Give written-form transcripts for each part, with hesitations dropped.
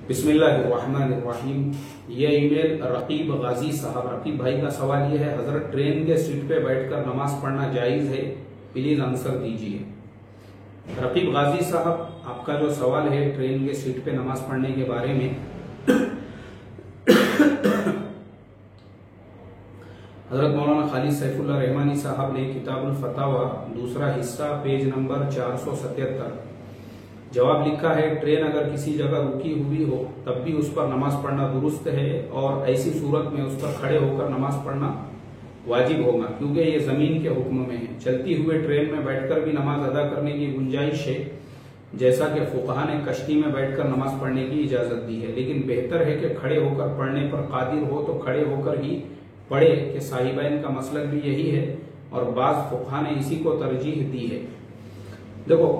بسم اللہ الرحمن الرحیم۔ یہ ای میل رقیب غازی صاحب، رقیب بھائی کا سوال یہ ہے، حضرت ٹرین کے سیٹ پہ بیٹھ کر نماز پڑھنا جائز ہے؟ پلیز آنسر دیجیے۔ رقیب غازی صاحب، آپ کا جو سوال ہے ٹرین کے سیٹ پہ نماز پڑھنے کے بارے میں، حضرت مولانا خالد سیف اللہ رحمانی صاحب نے کتاب الفتاوی دوسرا حصہ پیج نمبر 477 جواب لکھا ہے، ٹرین اگر کسی جگہ رکی ہوئی ہو تب بھی اس پر نماز پڑھنا درست ہے، اور ایسی صورت میں اس پر کھڑے ہو کر نماز پڑھنا واجب ہوگا، کیونکہ یہ زمین کے حکم میں ہے۔ چلتی ہوئے ٹرین میں بیٹھ کر بھی نماز ادا کرنے کی گنجائش ہے، جیسا کہ فقہا نے کشتی میں بیٹھ کر نماز پڑھنے کی اجازت دی ہے، لیکن بہتر ہے کہ کھڑے ہو کر پڑھنے پر قادر ہو تو کھڑے ہو کر ہی پڑھے، کہ صاحبین کا مسلک بھی یہی ہے اور بعض فقہا نے اسی کو ترجیح دی ہے۔ دیکھو،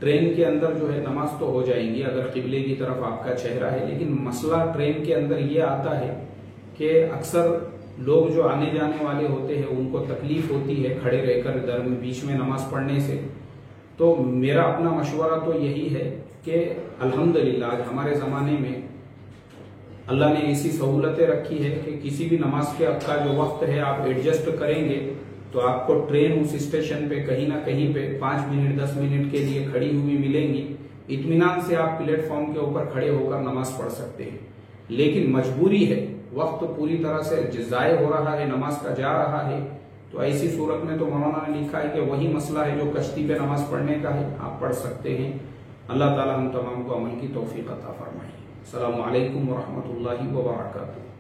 ٹرین کے اندر جو ہے نماز تو ہو جائے گی اگر قبلے کی طرف آپ کا چہرہ ہے، لیکن مسئلہ ٹرین کے اندر یہ آتا ہے کہ اکثر لوگ جو آنے جانے والے ہوتے ہیں ان کو تکلیف ہوتی ہے کھڑے رہ کر بیچ میں نماز پڑھنے سے۔ تو میرا اپنا مشورہ تو یہی ہے کہ الحمدللہ آج ہمارے زمانے میں اللہ نے ایسی سہولتیں رکھی ہے کہ کسی بھی نماز کے کا جو وقت ہے آپ ایڈجسٹ کریں گے تو آپ کو ٹرین اس اسٹیشن پہ کہیں نہ کہیں پہ 5 منٹ 10 منٹ کے لیے کھڑی ہوئی ملیں گی، اطمینان سے آپ پلیٹ فارم کے اوپر کھڑے ہو کر نماز پڑھ سکتے ہیں۔ لیکن مجبوری ہے، وقت پوری طرح سے ضائع ہو رہا ہے، نماز کا جا رہا ہے، تو ایسی صورت میں تو مولانا نے لکھا ہے کہ وہی مسئلہ ہے جو کشتی پہ نماز پڑھنے کا ہے، آپ پڑھ سکتے ہیں۔ اللہ تعالی ہم تمام کو عمل کی توفیق عطا فرمائے۔ السلام علیکم ورحمۃ اللہ وبرکاتہ۔